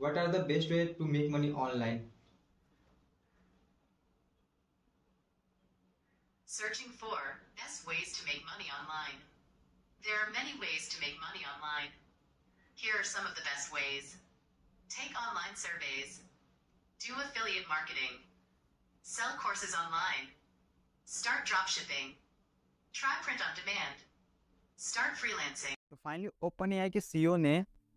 What are the best way to make money online? Searching for best ways to make money online. There are many ways to make money online. Here are some of the best ways. Take online surveys. Do affiliate marketing. Sell courses online. Start dropshipping. Try print on demand. Start freelancing. तो finally open AI के CEO ने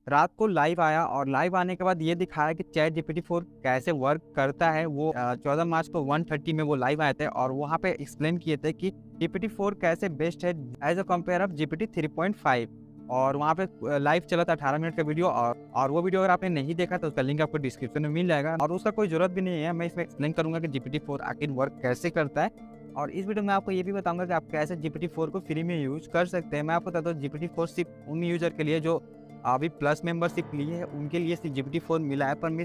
रात को live आया और live आने के बाद ये दिखाया कि चैट जीपीटी 4 कैसे वर्क करता है। वो 14 मार्च को 1:30 में वो लाइव आए थे और वहाँ पे एक्सप्लेन किए थे कि जीपीटी 4 कैसे बेस्ट है as a compare of GPT 3.5। और वहाँ पे लाइव चला था 18 मिनट का वीडियो और वो वीडियो अगर आपने नहीं देखा तो उसका लिंक आपको डिस्क्रिप्शन में मिल जाएगा और उसका कोई जरूरत भी नहीं है। मैं इसमें एक्सप्लेन करूँगा कि जीपीटी 4 आखिर वर्क कैसे करता है और इस वीडियो में आपको ये भी बताऊंगा कि आप कैसे जीपीटी 4 को फ्री में यूज कर सकते हैं। मैं आपको बता दूं जीपीटी 4 सिर्फ उन यूजर के लिए जो अभी प्लस मेंबरशिप लिए है उनके लिए सिर्फ जीपीटी 4 मिला है। पर मैं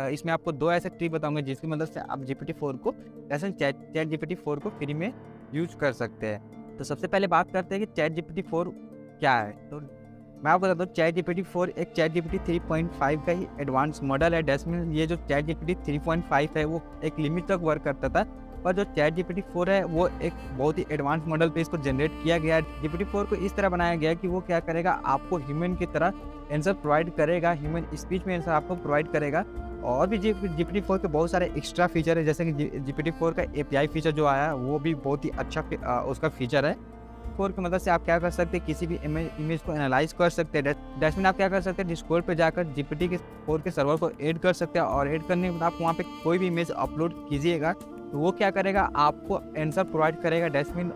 इसमें आपको 2 ऐसे ट्रिक बताऊंगा जिसकी मदद से आप जीपीटी 4 को कैसे चैट जीपीटी 4 को फ्री में यूज कर सकते हैं। तो सबसे पहले बात करते हैं कि चैट जीपीटी 4 क्या है। तो मैं आपको बता दूं चैट जीपीटी 4 एक चैट जीपीटी 3.5 का ही एडवांस मॉडल है। डेस्मिन ये जो चैट जीपीटी 3.5 है वो एक लिमिट तक वर्क करता था, पर जो चैट जीपीटी 4 है वो एक बहुत ही एडवांस मॉडल पे इसको जनरेट किया गया है। जीपीटी 4 को इस तरह बनाया गया है कि वो क्या करेगा, आपको ह्यूमन की तरह आंसर प्रोवाइड करेगा, ह्यूमन स्पीच में आंसर आपको प्रोवाइड करेगा। और भी जीपीटी 4 के बहुत सारे एक्स्ट्रा फीचर है, जैसे कि जीपीटी 4 का एपीआई फीचर जो आया है वो भी बहुत ही अच्छा उसका फीचर है। 4 की मदद से आप क्या कर सकते हैं, किसी भी इमेज को एनालाइज कर सकते हैं। डैशमिन आप क्या कर सकते हैं, डिस्कॉर्ड पे जाकर जीपीटी के 4 के सर्वर को ऐड कर सकते हैं और ऐड करने के बाद आप वहाँ पे कोई भी इमेज अपलोड कीजिएगा तो वो क्या करेगा, आपको आंसर प्रोवाइड करेगा। डैशमिन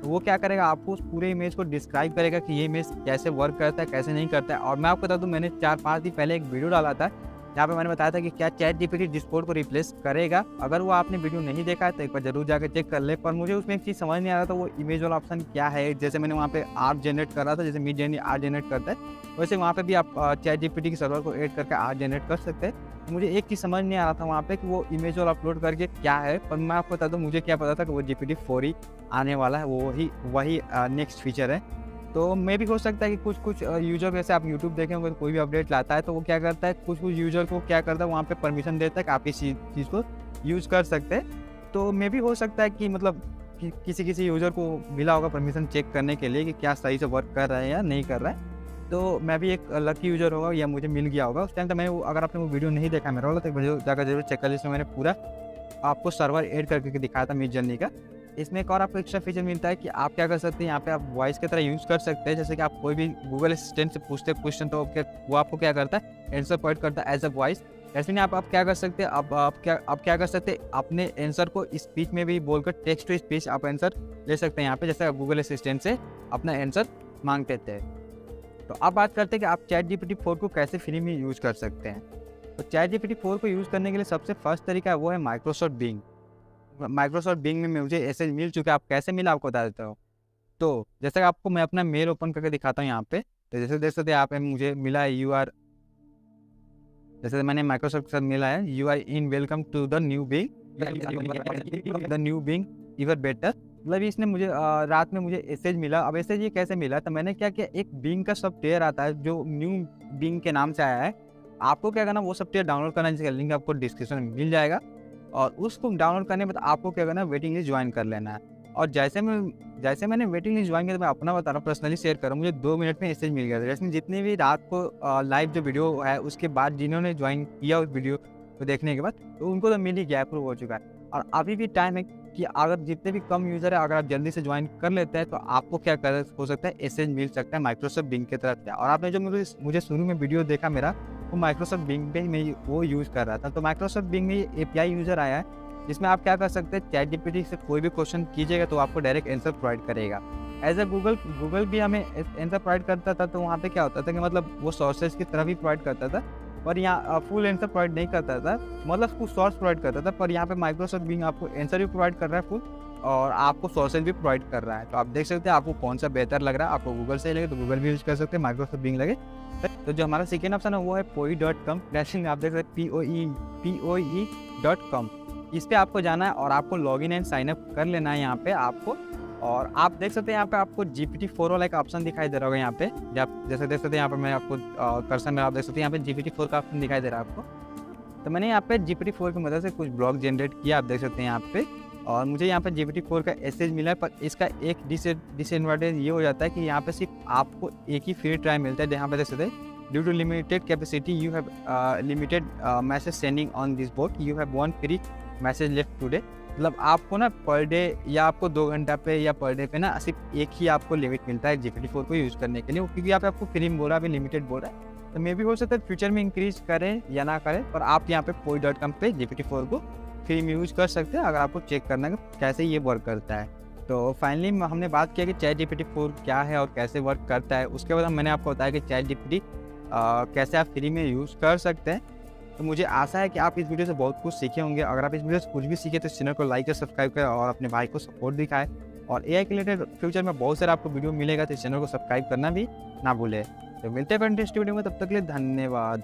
वो क्या करेगा, आपको उस पूरे इमेज को डिस्क्राइब करेगा कि ये इमेज कैसे वर्क करता है कैसे नहीं करता है। और मैं आपको बता दूं मैंने 4-5 दिन पहले एक वीडियो डाला था जहाँ पे मैंने बताया था कि क्या चैट जीपीटी डिस्कॉर्ड को रिप्लेस करेगा। अगर वो आपने वीडियो नहीं देखा है तो एक बार जरूर जाकर चेक कर ले। पर मुझे उसमें एक चीज़ समझ नहीं आ रहा था, वो इमेज वाला ऑप्शन क्या है। जैसे मैंने वहाँ पे आर्ट जनरेट कर रहा था, जैसे मिड जर्नी आर्ट जनरेट करता है वैसे वहाँ पे भी आप चैट जीपीटी के सर्वर को ऐड करके आर्ट जनरेट कर सकते हैं। तो मुझे एक चीज़ समझ नहीं आ रहा था वहाँ पे कि वो इमेज वाला अपलोड करके क्या है। पर मैं आपको बता दूँ मुझे क्या पता था कि वो जीपीटी 4 ही आने वाला है, वो वही नेक्स्ट फीचर है। तो मे भी हो सकता है कि कुछ यूजर जैसे आप यूट्यूब देखें होंगे तो कोई भी अपडेट लाता है तो वो क्या करता है, कुछ यूजर को क्या करता है वहाँ पे परमिशन देता है कि आप इस चीज़ को यूज़ कर सकते हैं। तो मे भी हो सकता है कि मतलब किसी यूजर को मिला होगा परमिशन चेक करने के लिए कि क्या सही से वर्क कर रहा है या नहीं कर रहा है। तो मैं भी एक लकी यूजर होगा या मुझे मिल गया होगा उस टाइम। तो मैं अगर आपने वो वीडियो नहीं देखा मेरा वाला तो जाकर जरूर चेक कर लीजिए। इसमें मैंने पूरा आपको सर्वर ऐड करके दिखाया था मिड जर्नी का। इसमें एक और आपको एक्स्ट्रा फीचर मिलता है कि आप क्या कर सकते हैं, यहाँ पे आप वॉइस की तरह यूज़ कर सकते हैं। जैसे कि आप कोई भी गूगल असिस्टेंट से पूछते क्वेश्चन तो वो आपको क्या करता है, आंसर प्रोवाइड करता है एज अ वॉइस। ऐसे में आप क्या कर सकते हैं, आप क्या कर सकते हैं, अपने आंसर को स्पीच में भी बोलकर टेक्स्ट टू स्पीच आप आंसर ले सकते हैं यहाँ पे, जैसे आप गूगल असिस्टेंट से अपना आंसर मांगते थे। तो अब बात करते हैं कि आप चैट जीपीटी 4 को कैसे फ्री में यूज़ कर सकते हैं। तो चैट जीपीटी 4 को यूज़ करने के लिए सबसे फर्स्ट तरीका है वो है माइक्रोसॉफ्ट बिंग में मुझे एसएज मिल चुका है। आप कैसे मिला आपको बता देता हूँ। तो जैसे आपको मैं अपना मेल ओपन करके दिखाता हूँ यहाँ पे, तो जैसे देख सकते हैं यहाँ पे मुझे मिला है जैसे मैंने माइक्रोसॉफ्ट के साथ मिला है you are in welcome to the new Bing ever better. मतलब इसने मुझे रात में मुझे एसएज मिला। अब एसएज ये कैसे मिला, तो मैंने क्या किया, एक बिंग का सॉफ्टवेयर आता है जो न्यू बिंग के नाम से आया है। आपको क्या करना, वो सॉफ्टवेयर डाउनलोड करना, जिसका लिंक आपको डिस्क्रिप्शन में मिल जाएगा। और उसको डाउनलोड करने के बाद आपको क्या करना है, वेटिंग लिस्ट ज्वाइन कर लेना है। और जैसे मैंने वेटिंग लिस्ट ज्वाइन किया तो मैं अपना बता रहा हूँ, पर्सनली शेयर कर रहा हूँ, मुझे 2 मिनट में मैसेज मिल गया था। जैसे जितनी भी रात को लाइव जो वीडियो है उसके बाद जिन्होंने ज्वाइन किया उस वीडियो को देखने के बाद, तो उनको तो मिल ही गया, अप्रूव हो चुका है। और अभी भी टाइम है कि अगर जितने भी कम यूज़र है अगर आप जल्दी से ज्वाइन कर लेते हैं तो आपको क्या कर हो सकता है, एसएज मिल सकता है माइक्रोसॉफ्ट बिंग की तरफ से। और आपने जो मुझे शुरू में वीडियो देखा मेरा, वो माइक्रोसॉफ्ट बिंग पे मैं वो यूज़ कर रहा था। तो माइक्रोसॉफ्ट बिंग में एपीआई यूज़र आया है जिसमें आप क्या कर सकते हैं, चैट जीपीटी से कोई भी क्वेश्चन कीजिएगा तो आपको डायरेक्ट आंसर प्रोवाइड करेगा। एज ए गूगल भी हमें आंसर प्रोवाइड करता था। तो वहाँ पे क्या होता था कि मतलब वो सोर्सेज की तरह भी प्रोवाइड करता था, पर यहाँ फुल आंसर प्रोवाइड नहीं करता था, मतलब कुछ सोर्स प्रोवाइड करता था। पर यहाँ पे माइक्रोसॉफ्ट बिंग आपको आंसर भी प्रोवाइड कर रहा है फुल, और आपको सोर्सेज भी प्रोवाइड कर रहा है। तो आप देख सकते हैं आपको कौन सा बेहतर लग रहा है। आपको गूगल से लगे तो गूगल भी यूज़ कर सकते हैं, माइक्रोसॉफ्ट बिंग लगे तो जो हमारा सेकेंड ऑप्शन है वो है poe.com। आप देख सकते हैं poe.com। इस पर आपको जाना है और आपको लॉगिन एंड साइन अप कर लेना है। यहाँ पे आपको और आप देख सकते हैं यहाँ पे आपको GPT-4 वाला एक ऑप्शन दिखाई दे रहा होगा यहाँ पे, आप जैसे देख सकते हैं यहाँ पे मैं आपको कर्सर में आप देख सकते हैं यहाँ पे GPT-4 का ऑप्शन दिखाई दे रहा है आपको। तो मैंने यहाँ पे GPT-4 की मदद से कुछ ब्लॉग जनरेट किया, आप देख सकते हैं यहाँ पे। और मुझे यहाँ पे GPT-4 का एसेज मिला है, पर इसका एक डिसएडवांटेज ये हो जाता है कि यहाँ पे सिर्फ आपको एक ही फ्री ट्रायल मिलता है। यहाँ पे देख सकते हैं due to limited capacity you have limited message sending on this bot, you have 1 free message left today. मतलब आपको ना पर डे या आपको 2 घंटा पे या पर डे पे ना सिर्फ एक ही आपको लिमिट मिलता है GPT-4 को यूज़ करने के लिए, क्योंकि यहाँ पे आपको फ्री में बोल रहा है, अभी लिमिटेड बोल रहा है। तो मे भी हो सकता है फ्यूचर में इंक्रीज करें या ना करें, पर आप यहाँ पे Poe.com पे GPT-4 को फ्री में यूज़ कर सकते हैं अगर आपको चेक करना है कैसे ये वर्क करता है। तो फाइनली हमने बात किया कि ChatGPT-4 क्या है और कैसे वर्क करता है। उसके बाद मैंने आपको बताया कि ChatGPT कैसे आप फ्री में यूज़ कर सकते हैं। तो मुझे आशा है कि आप इस वीडियो से बहुत कुछ सीखे होंगे। अगर आप इस वीडियो से कुछ भी सीखे तो इस चैनल को लाइक और सब्सक्राइब करें और अपने भाई को सपोर्ट दिखाएं। और AI के रिलेटेड फ्यूचर में बहुत सारा आपको वीडियो मिलेगा, तो इस चैनल को सब्सक्राइब करना भी ना भूलें। तो मिलते हैं इंटरेस्टिंग वीडियो में, तब तक के लिए धन्यवाद।